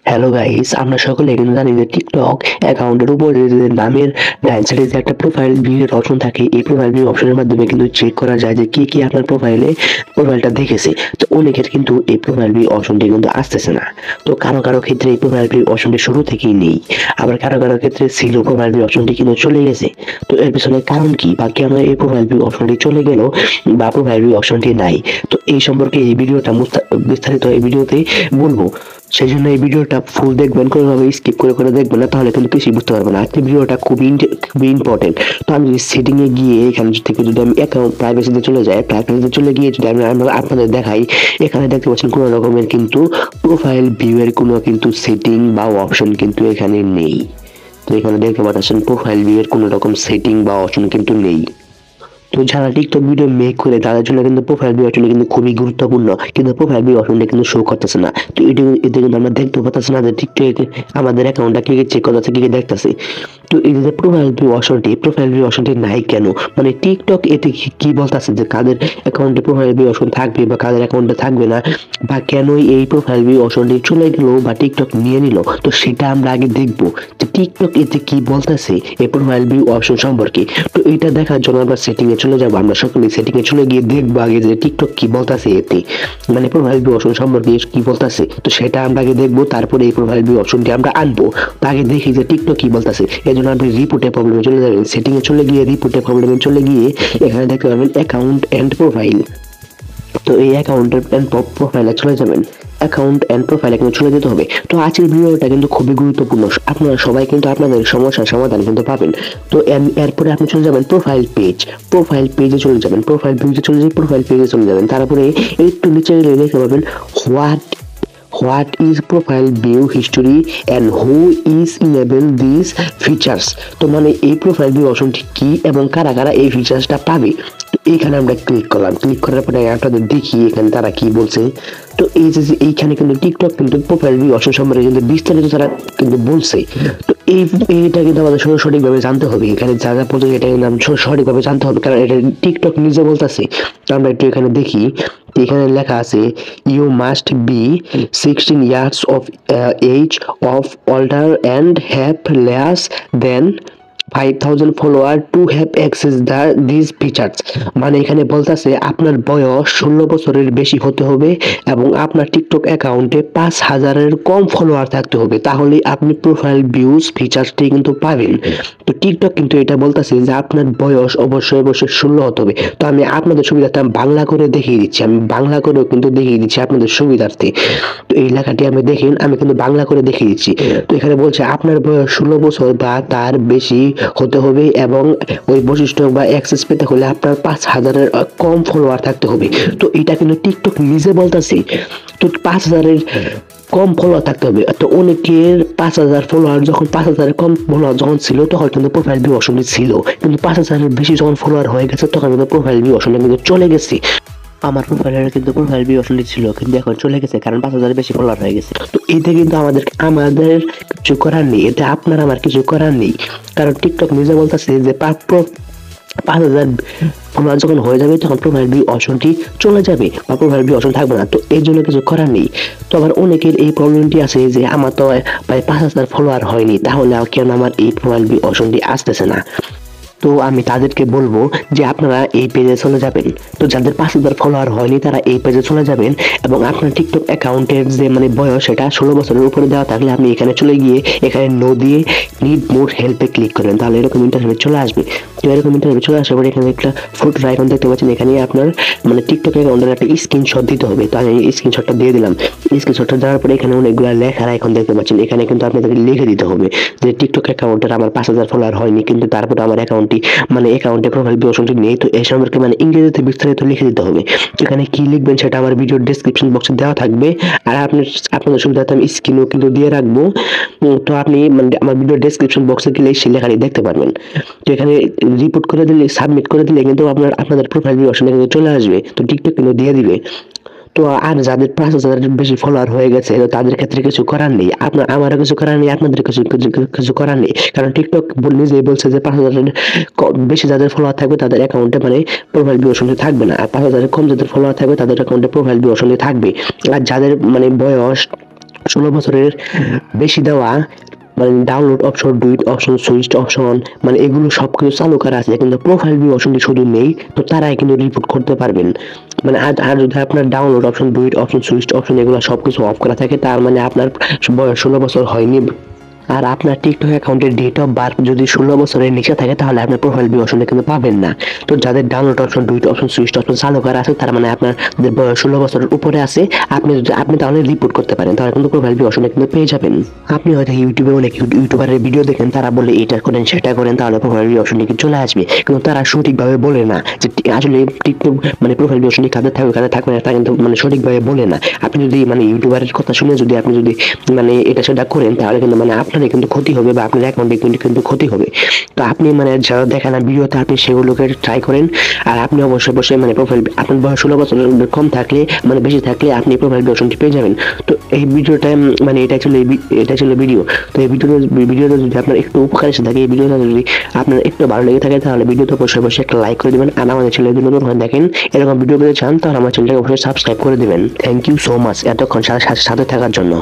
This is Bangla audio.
হ্যালো গাইস, আমরা সকলে কিন্তু জানি যে টিকটক অ্যাকাউন্টের উপরে যে নামের ডান সাইডে যে একটা প্রোফাইল ভিউর অপশন থাকে, এই প্রোফাইল ভিউ অপশনের মাধ্যমে কিন্তু চেক করা যায় যে কি আপনার প্রোফাইলটা দেখেছে। তো অনেকের কিন্তু এই প্রোফাইল ভিউ অপশনটি কিন্তু আসতেছে না। তো কারো ক্ষেত্রে এই প্রোফাইল ভিউ অপশনটি শুরু থেকেই নেই, আবার কারো ক্ষেত্রে ছিল প্রোফাইল ভিউ অপশনটি কিন্তু চলে গেছে। তো এর পিছনে কারণ কি, বা কেন এই প্রোফাইল ভিউ অপশনটি চলে গেল বা প্রোফাইল ভিউ অপশনটি নাই, তো এই সম্পর্কে এই ভিডিওটা বিস্তারিত এই ভিডিওতে বলবো। সেই জন্য এই ভিডিওটা ফুল দেখবেন, কোনোভাবে স্কিপ করে দেখবেন না, তাহলে কিন্তু কিছুই বুঝতে পারবেন না। আজকের ভিডিওটা খুবই ইম্পর্টেন্ট। তো আমি যদি সেটিং এ গিয়ে এখান থেকে যদি আমি অ্যাকাউন্ট প্রাইভেসিতে চলে যাই, প্রাইভেসিতে চলে গিয়ে যদি আমি আপনাদের দেখাই, এখানে দেখতে পাচ্ছেন কোনো রকমের কিন্তু প্রোফাইল ভিউ এর কোনো কিন্তু সেটিং বা অপশন কিন্তু এখানে নেই। তো এখানে দেখতে পাচ্ছেন প্রোফাইল ভিউ এর কোনো রকম সেটিং বা অপশন কিন্তু নেই। তো যারা টিকটক ভিডিও মেক করে তাদের জন্য কিন্তু প্রোফাইল ভিউ অপশনটা কিন্তু খুবই গুরুত্বপূর্ণ, কিন্তু প্রোফাইল ভিউ অপশনটা কিন্তু শো করতেছে না। তো এতে কিন্তু আমরা দেখতে পাচ্ছি না যে টিকটকে আমাদের অ্যাকাউন্টটা কি চেক করতেছে, কি দেখতেছে। তো এই যে প্রোফাইল ভিউ অপশনটি নাই কেন, মানে টিকটক এতে কি বলতেছে যে কাদের অ্যাকাউন্টে প্রোফাইল ভিউ অপশন থাকবে বা কাদের অ্যাকাউন্টে থাকবে না, বা কেনই এই প্রোফাইল ভিউ অপশনটি চলে গেল বা টিকটক নিয়ে নিল। তো সেটা আমরা আগে দেখবো যে টিকটক এতে কি বলতেছে এই প্রোফাইল ভিউ অপশন সম্পর্কে। তো এটা দেখার জন্য আমরা সেটিং এ চলে যাবো। আমরা সকলে সেটিং এ চলে গিয়ে দেখবো আগে যে টিকটক কি বলতেছে এতে, মানে প্রোফাইল ভিউ অপশন সম্পর্কে কি বলতেছে। তো সেটা আমরা আগে দেখবো, তারপরে এই প্রোফাইল ভিউ অপশনটি আমরা আনবো। তো আগে দেখি যে টিকটক কি বলতেছে। এর জন্য আপনি রিপোর্টে প্রবলেমে চলে যাবেন, সেটিং এ চলে গিয়ে রিপোর্টে প্রবলেমে চলে গিয়ে এখানে দেখতে পাবেন অ্যাকাউন্ট এন্ড প্রোফাইল। তো এই অ্যাকাউন্ট এন্ড প্রোফাইলে চলে যাবেন, অ্যাকাউন্ট এন্ড প্রোফাইলে কিন্তু চলে যেতে হবে। তো আজকের ভিডিওটা কিন্তু খুবই গুরুত্বপূর্ণ, আপনারা সবাই কিন্তু আপনাদের সমস্যার সমাধান কিন্তু পাবেন। তো এরপরে আপনি চলে যাবেন প্রোফাইল পেজে চলে যাবেন, প্রোফাইল পেজে চলে যাবেন। তারপরে একটু নিচে গেলে দেখতে পাবেন what is profile view history and who is enable this features. তো মানে এই প্রোফাইল ভিউ অপশনটি কি এবং কারা এই ফিচার্সটা পাবে। তো এইখানে আমরা ক্লিক করলাম, ক্লিক করার পরে আপনাদের দেখি এখানে তারা কি বলছে। তো এই যে এইখানে কিন্তু টিকটক কিন্তু প্রোফাইল ভিউ অপশন সম্পর্কে কিন্তু বিস্তারিত তারা কিন্তু বলছে। তো এইটা কিন্তু আমাদের সঠিকভাবে জানতে হবে। এখানে যা বলছে এটা কিন্তু সঠিকভাবে জানতে হবে, কারণ এটা টিকটক নিজে বলতেছে। তো আমরা একটু এখানে দেখি, এখানে লেখা আছে you must be 16 years of age of older and have less than 5000 follower to have access these features। মানে এখানে বলতেছে আপনার বয়স 16 বছরের বেশি হতে হবে এবং আপনার টিকটক অ্যাকাউন্টে 5000-এর কম ফলোয়ার থাকতে হবে, তাহলে আপনি প্রোফাইল ভিউজ ফিচারটি কিন্তু পাবেন। তো টিকটক কিন্তু এটা বলতেছে যে আপনার বয়স অবশ্যই 16 হতে হবে। তো আমি আপনাদের সুবিধার্থে বাংলা করে দেখিয়ে দিচ্ছি, আমি বাংলা করেও কিন্তু দেখিয়ে দিচ্ছি আপনাদের সুবিধার্থে। তো এই লেখাটি আমি দেখেন, আমি কিন্তু বাংলা করে দেখিয়ে দিচ্ছি। তো এখানে বলছে আপনার বয়স 16 বছর বা তার বেশি হতে হবে এবং ওই বৈশিষ্ট্য বা অ্যাক্সেস পেতে হলে আপনার 5000-এর কম ফলোয়ার থাকতে হবে। তো এটা কিন্তু টিকটক নিজে বলতেছে। তো 5000-এর কম ফলোয়ার থাকতে হবে। তো অনেকের 5000 ফলোয়ার, যখন 5000-এর কম ফলোয়ার যখন ছিল তখন কিন্তু প্রোফাইল ভিউ অপশনটি ছিল, কিন্তু 5000-এর বেশি যখন ফলোয়ার হয়ে গেছে তখন কিন্তু প্রোফাইল ভিউ অপশনটা কিন্তু চলে গেছে। আমার প্রোফাইলের কিন্তু প্রোফাইল ভিউ অপশনটি ছিল, কিন্তু এখন চলে গেছে, কারণ 5000-এর বেশি ফলোয়ার হয়ে গেছে। তো এতে কিন্তু আমাদের কিছু করার নেই, এতে আপনার আমার কিছু করার নেই, কারণ টিকটক নিজে বলতেছে যে 5000 ফলোয়ার যখন হয়ে যাবে তখন প্রোফাইল ভিউ অপশনটি চলে যাবে বা প্রোফাইল ভিউ অপশন থাকবে না। তো এই জন্য কিছু করার নেই। তো আবার অনেকের এই প্রবলেমটি আছে যে আমার তো প্রায় 5000 ফলোয়ার হয়নি, তাহলে কেন আমার এই প্রোফাইল ভিউ অপশনটি আসতেছে না। তো আমি তাদেরকে বলবো যে আপনারা এই পেজে চলে যাবেন। তো যাদের 5000 ফলোয়ার হয়নি তারা এই পেজে চলে যাবেন এবং আপনার টিকটক অ্যাকাউন্টের যে মানে বয়স সেটা 16 বছরের উপরে দেওয়া থাকলে আপনি এখানে চলে গিয়ে এখানে নো দিয়ে নিড মোর হেল্পে ক্লিক করেন, তাহলে এরকম ইন্টারফেস চলে আসবে। তো এরকম ইন্টারফেস চলে আসার পরে এখানে একটা ফটোর আইকন দেখতে পাচ্ছেন, এখানে আপনার মানে টিকটক অ্যাকাউন্টের একটা স্ক্রিনশট দিতে হবে। তো আমি এই স্ক্রিনশটটা দিয়ে দিলাম। স্ক্রিনশটটা দেওয়ার পরে এখানে অনেকগুলো লেখার আইকন দেখতে পাচ্ছেন, এখানে কিন্তু আপনাদেরকে লিখে দিতে হবে যে টিকটক অ্যাকাউন্টের আমার 5000 ফলোয়ার হয়নি, কিন্তু তারপরে আমার অ্যাকাউন্টটি মানে অ্যাকাউন্টে প্রোফাইল ভিউ অপশনটি নেই। তো এই সম্পর্কে মানে ইংরেজিতে বিস্তারিত লিখে দিতে হবে। এখানে কি লিখবেন সেটা আমার ভিডিওর ডেসক্রিপশন বক্সে দেওয়া থাকবে, আর আপনাদের সুবিধার্থে আমি স্ক্রিনও কিন্তু দিয়ে রাখবো। তো আপনি মানে আমার ভিডিওর ডেসক্রিপশন বক্সে গেলে সেই লেখাটি দেখতে পারবেন। তো এখানে রিপোর্ট করে দিলে, সাবমিট করে দিলে কিন্তু আপনাদের প্রোফাইল ভিউ অপশন কিন্তু চলে আসবে। তো টিকটক কিন্তু দিয়ে দিবে। তো আর যাদের 5000-এর বেশি ফলোয়ার হয়ে গেছে তাদের ক্ষেত্রে কিছু করার নেই, আমারও কিছু করার নেই, আপনাদের কিছু করার নেই, কারণ টিকটক নিজেই বলছে যে 5000-এর বেশি যাদের ফলোয়ার থাকবে তাদের অ্যাকাউন্টে মানে প্রোফাইল ভিউ অপশনটি থাকবে না, আর 5000-এর কম যাদের ফলোয়ার থাকবে তাদের অ্যাকাউন্টে প্রোফাইল ভিউ অপশনটি থাকবে। আর যাদের মানে বয়স 16 বছরের বেশি দেওয়া মানে download option, duet option, switch option মানে এগুলো সবকিছু চালু করা আছে, কিন্তু প্রোফাইল ভিউ অপশনটি শুধু নেই। তো তারাই কিন্তু রিপোর্ট করতে পারবেন। মানে আর যদি আপনার download option, duet option, switch option এগুলো সবকিছু অফ করা থাকে, তার মানে আপনার বয়স 16 বছর হয়নি। আর আপনার টিকটক অ্যাকাউন্টের ডেট অফ বার্থ যদি 16 বছরের নিচে থাকে তাহলে আপনার প্রোফাইল ভিউ অপশনে কিন্তু পাবেন না। তো যাদের download option, duet option, switch option চালু করা আছে, তার মানে আপনার বয়স 16 বছরের উপরে আছে, আপনি তাহলে রিপোর্ট করতে পারেন, তাহলে কিন্তু প্রোফাইল ভিউ অপশনে কিন্তু পেয়ে যাবেন। আপনি হয়তো ইউটিউবে অনেক ইউটিউবারের ভিডিও দেখেন, তারা বলে এটা করেন সেটা করেন তাহলে প্রোফাইল ভিউ অপশন কি চলে আসবে, কিন্তু তারা সঠিকভাবে বলে না যে আসলে টিকটক মানে প্রোফাইল ভিউ অপশন কাদের থাকবে না, তা কিন্তু মানে সঠিকভাবে বলে না। আপনি যদি মানে ইউটিউবারের কথা শুনে যদি আপনি যদি মানে এটা সেটা করেন তাহলে কিন্তু মানে আপনারই কিন্তু ক্ষতি হবে বা আপনার অ্যাকাউন্টে কিন্তু ক্ষতি হবে। তো আপনি মানে যারা দেখেন না ভিডিওতে আপনি সেগুলোকে ট্রাই করেন। আর আপনি অবশ্যই মানে প্রোফাইল আপনার বয়স 16 বছরের কম থাকলে মানে বেশি থাকলে আপনি প্রোফাইল অপশনটি পেয়ে যাবেন। তো এই ভিডিওটা মানে এটা ছিল ভিডিও। তো এই ভিডিওটা যদি আপনার একটু উপকার এসে থাকে, এই ভিডিওটা যদি আপনার একটু ভালো লেগে থাকে তাহলে ভিডিওতে অবশ্যই একটা লাইক করে দিবেন। আর আমাদের চ্যানেলে যদি নতুন হয়ে দেখেন এরকম ভিডিও পেতে চান তাহলে আমার চ্যানেলটাকে অবশ্যই সাবস্ক্রাইব করে দিবেন। থ্যাংক ইউ সো মাচ এতক্ষণ সাথে থাকার জন্য।